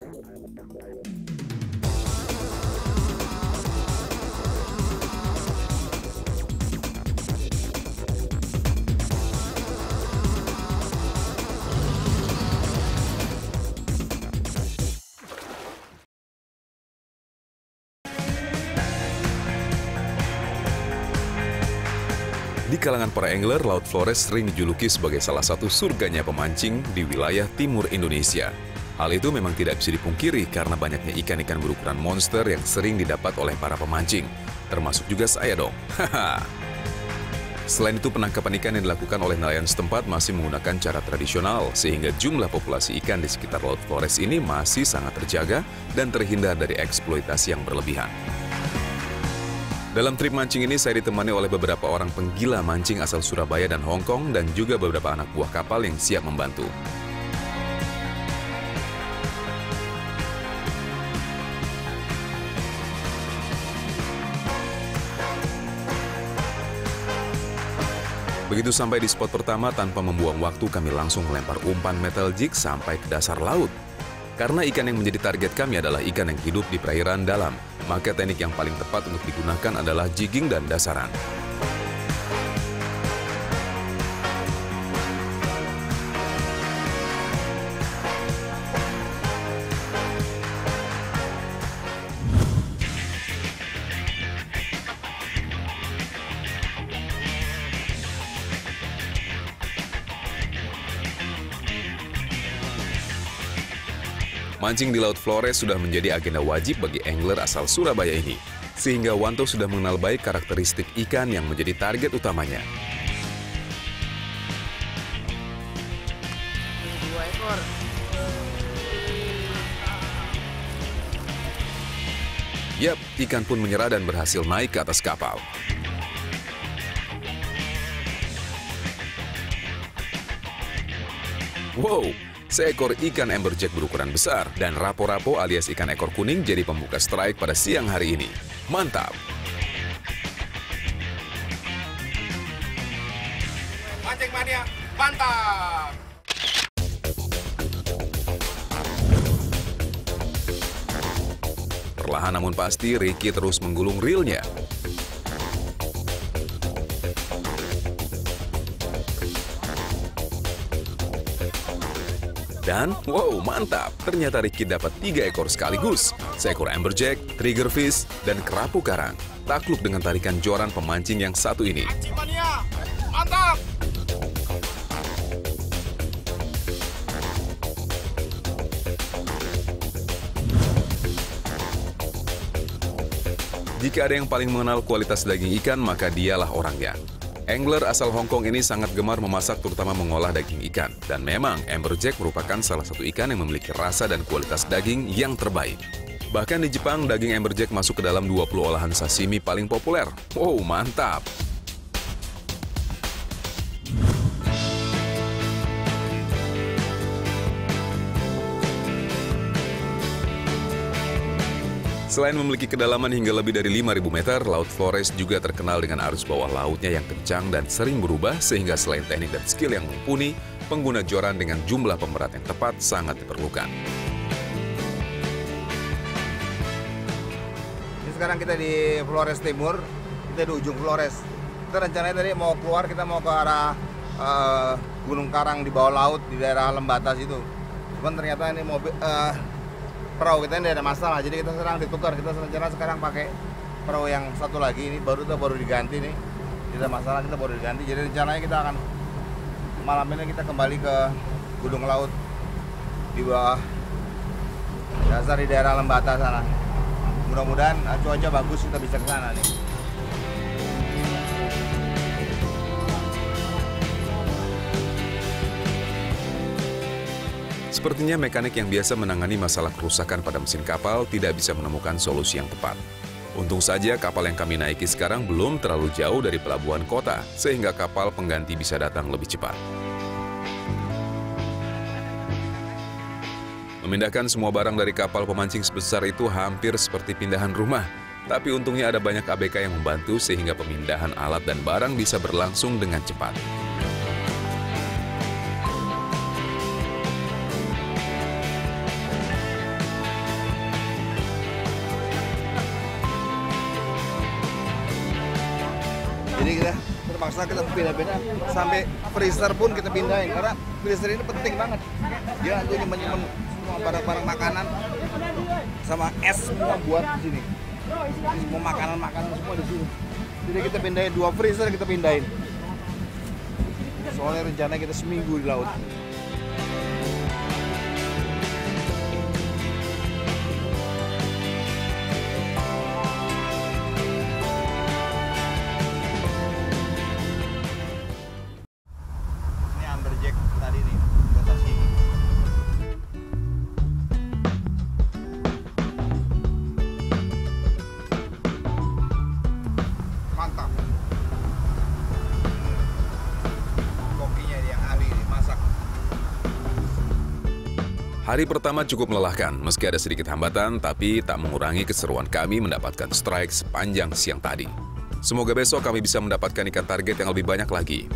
Di kalangan para angler, Laut Flores sering dijuluki sebagai salah satu surganya pemancing di wilayah timur Indonesia. Hal itu memang tidak bisa dipungkiri karena banyaknya ikan-ikan berukuran monster yang sering didapat oleh para pemancing. Termasuk juga saya dong. Selain itu, penangkapan ikan yang dilakukan oleh nelayan setempat masih menggunakan cara tradisional, sehingga jumlah populasi ikan di sekitar Laut Flores ini masih sangat terjaga dan terhindar dari eksploitasi yang berlebihan. Dalam trip mancing ini, saya ditemani oleh beberapa orang penggila mancing asal Surabaya dan Hong Kong, dan juga beberapa anak buah kapal yang siap membantu. Begitu sampai di spot pertama, tanpa membuang waktu kami langsung melempar umpan metal jig sampai ke dasar laut. Karena ikan yang menjadi target kami adalah ikan yang hidup di perairan dalam, maka teknik yang paling tepat untuk digunakan adalah jigging dan dasaran. Mancing di Laut Flores sudah menjadi agenda wajib bagi angler asal Surabaya ini, sehingga Wanto sudah mengenal baik karakteristik ikan yang menjadi target utamanya. 2 ekor. Yap, ikan pun menyerah dan berhasil naik ke atas kapal. Wow! Seekor ikan amberjack berukuran besar dan rapo-rapo alias ikan ekor kuning jadi pembuka strike pada siang hari ini. Mantap! Mancing mania, mantap! Perlahan namun pasti, Ricky terus menggulung reelnya. Dan, wow, mantap! Ternyata Ricky dapat 3 ekor sekaligus. Seekor amberjack, triggerfish, dan kerapu karang. Takluk dengan tarikan joran pemancing yang satu ini. Mancing mania, mantap! Jika ada yang paling mengenal kualitas daging ikan, maka dialah orangnya. Angler asal Hong Kong ini sangat gemar memasak, terutama mengolah daging ikan. Dan memang, amberjack merupakan salah satu ikan yang memiliki rasa dan kualitas daging yang terbaik. Bahkan di Jepang, daging amberjack masuk ke dalam 20 olahan sashimi paling populer. Wow, mantap! Selain memiliki kedalaman hingga lebih dari 5.000 meter, Laut Flores juga terkenal dengan arus bawah lautnya yang kencang dan sering berubah, sehingga selain teknik dan skill yang mumpuni, pengguna joran dengan jumlah pemberat yang tepat sangat diperlukan. Ini sekarang kita di Flores Timur, kita di ujung Flores. Kita rencananya tadi mau keluar, kita mau ke arah Gunung Karang di bawah laut, di daerah Lembatas itu. Cuman ternyata ini mobil... perahu kita ini ada masalah, jadi kita sekarang ditukar. Kita rencana sekarang pakai perahu yang satu lagi, ini baru diganti nih. Tidak masalah, kita baru diganti. Jadi rencananya kita akan malam ini kita kembali ke Gunung Laut di bawah dasar di daerah Lembata sana. Mudah-mudahan cuaca bagus, kita bisa ke sana nih. Sepertinya mekanik yang biasa menangani masalah kerusakan pada mesin kapal tidak bisa menemukan solusi yang tepat. Untung saja kapal yang kami naiki sekarang belum terlalu jauh dari pelabuhan kota, sehingga kapal pengganti bisa datang lebih cepat. Memindahkan semua barang dari kapal pemancing sebesar itu hampir seperti pindahan rumah. Tapi untungnya ada banyak ABK yang membantu sehingga pemindahan alat dan barang bisa berlangsung dengan cepat. Jadi kita terpaksa kita pindah-pindah sampai freezer pun kita pindahin karena freezer ini penting banget. Dia untuk nyimpen semua barang-barang makanan sama es semua buat di sini. Jadi semua makanan semua di sini. Jadi kita pindahin 2 freezer kita pindahin. Soalnya rencana kita seminggu di laut. Hari pertama cukup melelahkan, meski ada sedikit hambatan, tapi tak mengurangi keseruan kami mendapatkan strike sepanjang siang tadi. Semoga besok kami bisa mendapatkan ikan target yang lebih banyak lagi.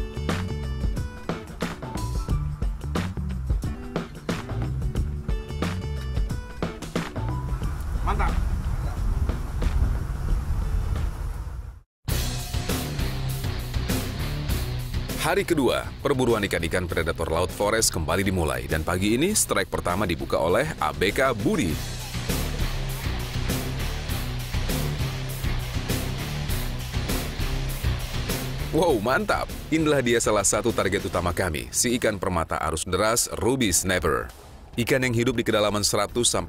Mantap. Hari kedua, perburuan ikan-ikan predator laut Flores kembali dimulai dan pagi ini strike pertama dibuka oleh ABK Budi. Wow, mantap! Inilah dia salah satu target utama kami, si ikan permata arus deras Ruby Snapper. Ikan yang hidup di kedalaman 100-400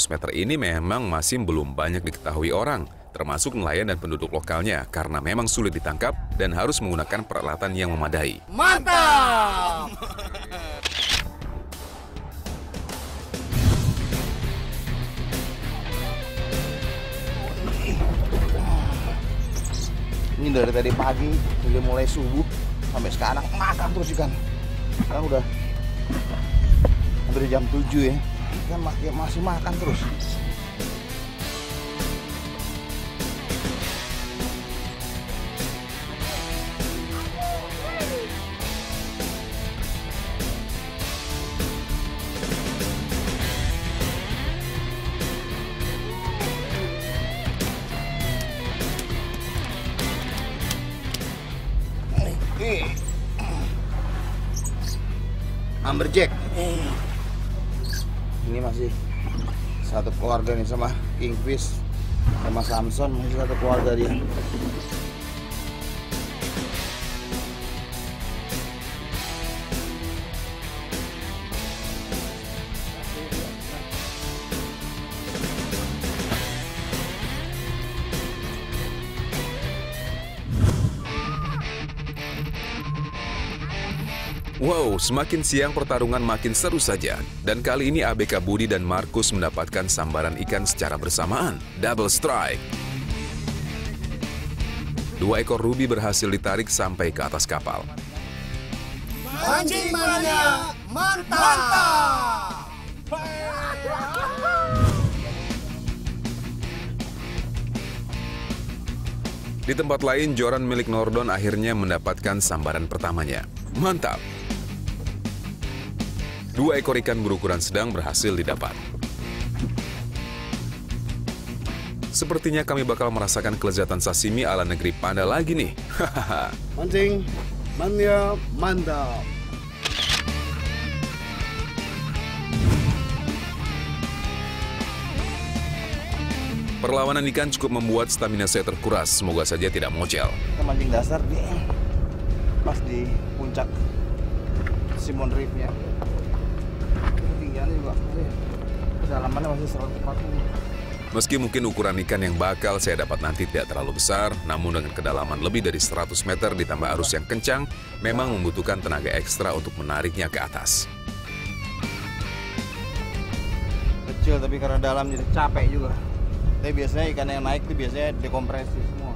meter ini memang masih belum banyak diketahui orang, termasuk nelayan dan penduduk lokalnya, karena memang sulit ditangkap dan harus menggunakan peralatan yang memadai. Mantap! Ini dari tadi pagi, dari mulai subuh sampai sekarang makan terus ikan. Sekarang udah hampir jam 7 ya, ikan masih makan terus. Amberjack. Ini masih satu keluarga nih sama Kingfish sama Samson, masih satu keluarga dia. Wow, semakin siang pertarungan makin seru saja. Dan kali ini ABK Budi dan Markus mendapatkan sambaran ikan secara bersamaan. Double strike. 2 ekor ruby berhasil ditarik sampai ke atas kapal. Mancing mania, mantap! Di tempat lain, joran milik Nordon akhirnya mendapatkan sambaran pertamanya. Mantap! 2 ekor ikan berukuran sedang berhasil didapat. Sepertinya kami bakal merasakan kelezatan sashimi ala negeri Panda lagi nih. Mancing mania mantap. Perlawanan ikan cukup membuat stamina saya terkuras. Semoga saja tidak mocel. Kita mancing dasar di pas di puncak Simon Reef-nya. Ketinggiannya juga kedalamannya masih 140. Meski mungkin ukuran ikan yang bakal saya dapat nanti tidak terlalu besar, namun dengan kedalaman lebih dari 100 meter ditambah arus yang kencang, memang membutuhkan tenaga ekstra untuk menariknya ke atas. Kecil tapi karena dalam jadi capek juga. Tapi biasanya ikan yang naik itu biasanya dekompresi semua.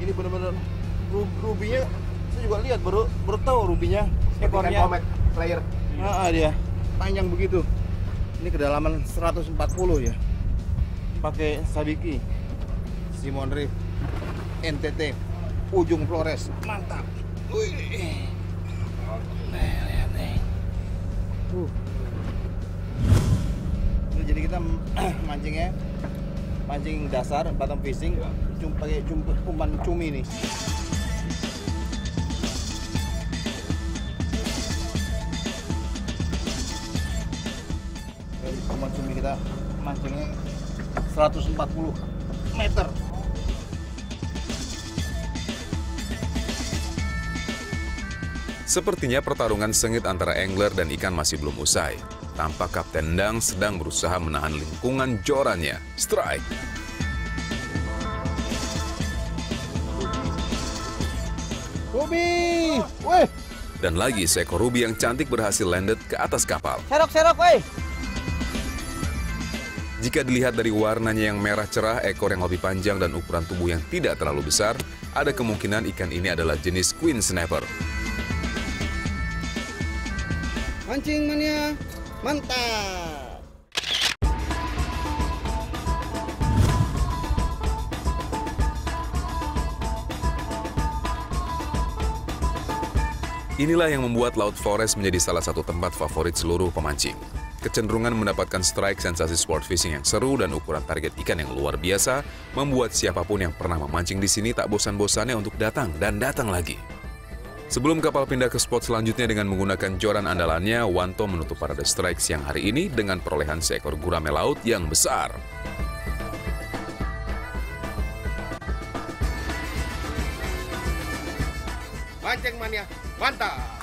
Ini benar-benar rubinya, saya juga lihat baru tahu rubinya ekornya player. Dia panjang begitu. Ini kedalaman 140 ya. Pakai sabiki Simon Reef NTT ujung Flores. Mantap. Wih. Lihat nih. Jadi kita mancingnya pancing dasar, bottom fishing, pakai umpan cumi nih. Umpan cumi kita mancingnya 140 meter. Sepertinya pertarungan sengit antara angler dan ikan masih belum usai. Tampak Kapten Dang sedang berusaha menahan lingkungan jorannya. Strike! Ruby! Weh! Dan lagi seekor ruby yang cantik berhasil landed ke atas kapal. Serok, weh. Jika dilihat dari warnanya yang merah cerah, ekor yang lebih panjang dan ukuran tubuh yang tidak terlalu besar, ada kemungkinan ikan ini adalah jenis Queen Snapper. Mancing mania, mantap! Inilah yang membuat Laut Flores menjadi salah satu tempat favorit seluruh pemancing. Kecenderungan mendapatkan strike sensasi sport fishing yang seru dan ukuran target ikan yang luar biasa membuat siapapun yang pernah memancing di sini tak bosan-bosannya untuk datang dan datang lagi. Sebelum kapal pindah ke spot selanjutnya dengan menggunakan joran andalannya, Wanto menutup parade strike siang hari ini dengan perolehan seekor gurame laut yang besar. Mancing mania, mantap!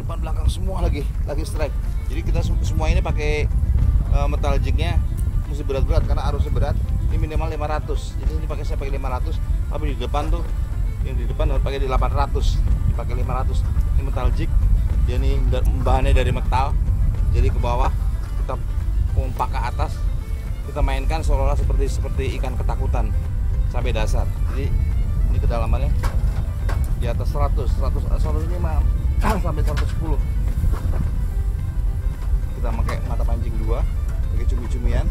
Depan belakang semua lagi strike. Jadi kita semua ini pakai metal jignya mesti berat-berat karena arusnya berat. Ini minimal 500. Jadi ini saya pakai 500. Tapi di depan tuh yang di depan pakai di 800. Dipakai 500. Ini metal jig. Dia ini bahannya dari metal. Jadi ke bawah kita pompa ke atas. Kita mainkan seolah-olah seperti ikan ketakutan sampai dasar. Jadi ini kedalamannya di atas 100 ini sampai 110. Kita pakai mata pancing 2, pakai cumi-cumian.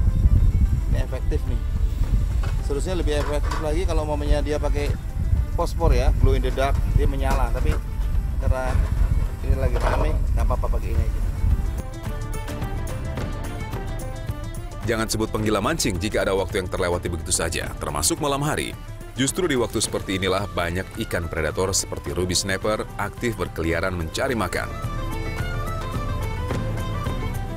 Ini efektif nih. Seharusnya lebih efektif lagi kalau mamanya dia pakai fosfor ya, glow in the dark, dia menyala. Tapi karena ini lagi rame, nggak apa-apa pakai ini aja. Jangan sebut penggila mancing jika ada waktu yang terlewati begitu saja, termasuk malam hari. Justru di waktu seperti inilah banyak ikan predator seperti ruby snapper aktif berkeliaran mencari makan.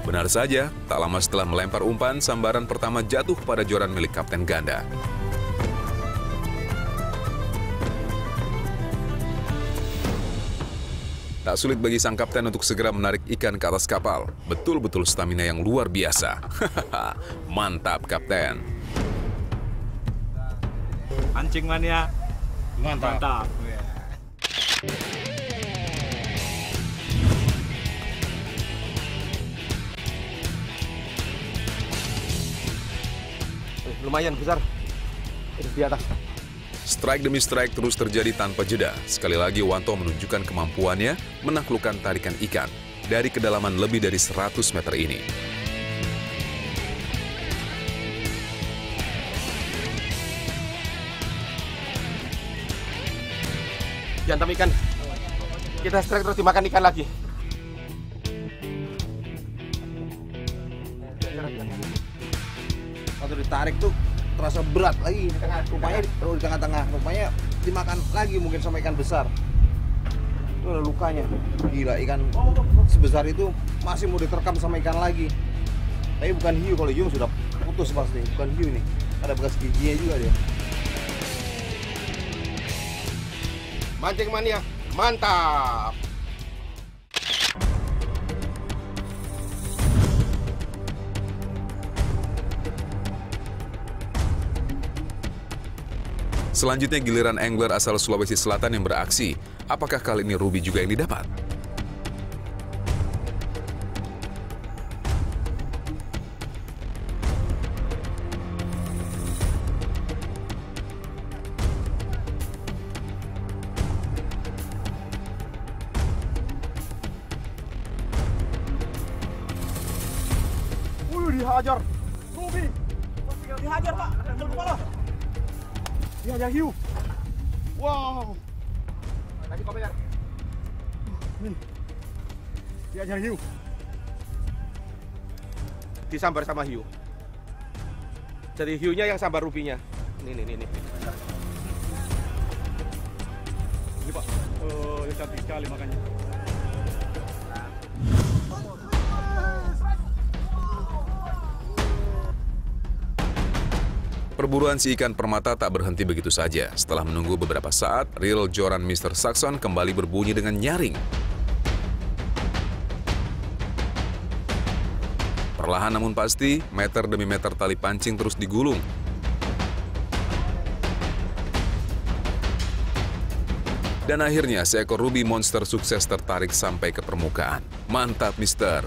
Benar saja, tak lama setelah melempar umpan, sambaran pertama jatuh pada joran milik Kapten Ganda. Tak sulit bagi sang kapten untuk segera menarik ikan ke atas kapal. Betul-betul stamina yang luar biasa. Mantap, Kapten. Mancing mania. Mantap. Lumayan besar. Di atas. Strike demi strike terus terjadi tanpa jeda. Sekali lagi Wanto menunjukkan kemampuannya menaklukkan tarikan ikan dari kedalaman lebih dari 100 meter ini. Dihantam ikan. Kita strike terus dimakan ikan lagi. Waktu ditarik tuh terasa berat lagi. Rupanya di tengah-tengah, rupanya dimakan lagi mungkin sama ikan besar. Itu ada lukanya. Gila, ikan sebesar itu masih mau diterkam sama ikan lagi. Tapi bukan hiu, kalau hiu sudah putus pasti. Bukan hiu nih. Ada bekas giginya juga dia. Mancing mania, mantap! Selanjutnya giliran angler asal Sulawesi Selatan yang beraksi. Apakah kali ini ruby juga yang didapat? Dihajar. Ruby. Dihajar, Pak. Ambil kepala. Dihajar hiu. Wow. Lagi komentar. Nih. Dihajar hiu. Disambar sama hiu. Jadi hiunya yang sambar rubinya. Nih. Ini, Pak. Oh, ini cantik sekali makanya. Perburuan si ikan permata tak berhenti begitu saja. Setelah menunggu beberapa saat, reel joran Mr. Saxon kembali berbunyi dengan nyaring. Perlahan namun pasti, meter demi meter tali pancing terus digulung. Dan akhirnya seekor ruby monster sukses tertarik sampai ke permukaan. Mantap, Mister!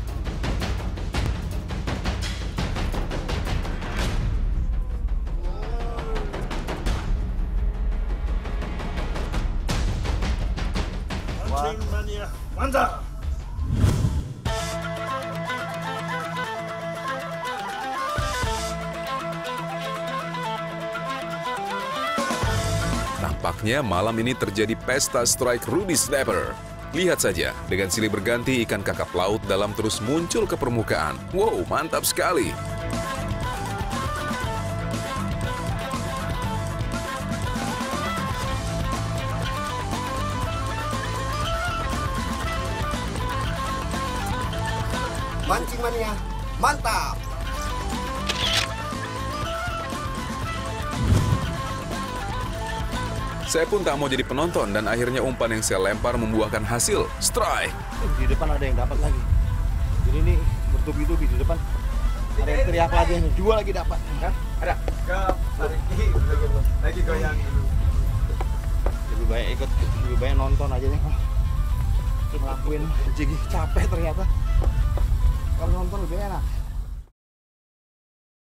Mancing mania, mantap! Tampaknya malam ini terjadi pesta strike ruby snapper. Lihat saja, dengan silih berganti ikan kakap laut dalam terus muncul ke permukaan. Wow, mantap sekali! Mancing mania, mantap! Saya pun tak mau jadi penonton dan akhirnya umpan yang saya lempar membuahkan hasil. Strike! Di depan ada yang dapat lagi. Jadi ini bertubi-tubi di depan. Ada yang teriak lagi, dua lagi dapat. Ada. Lagi goyang dulu. Lebih baik nonton aja nih. Ngelakuin jadi capek ternyata. Kalau nonton lebih enak.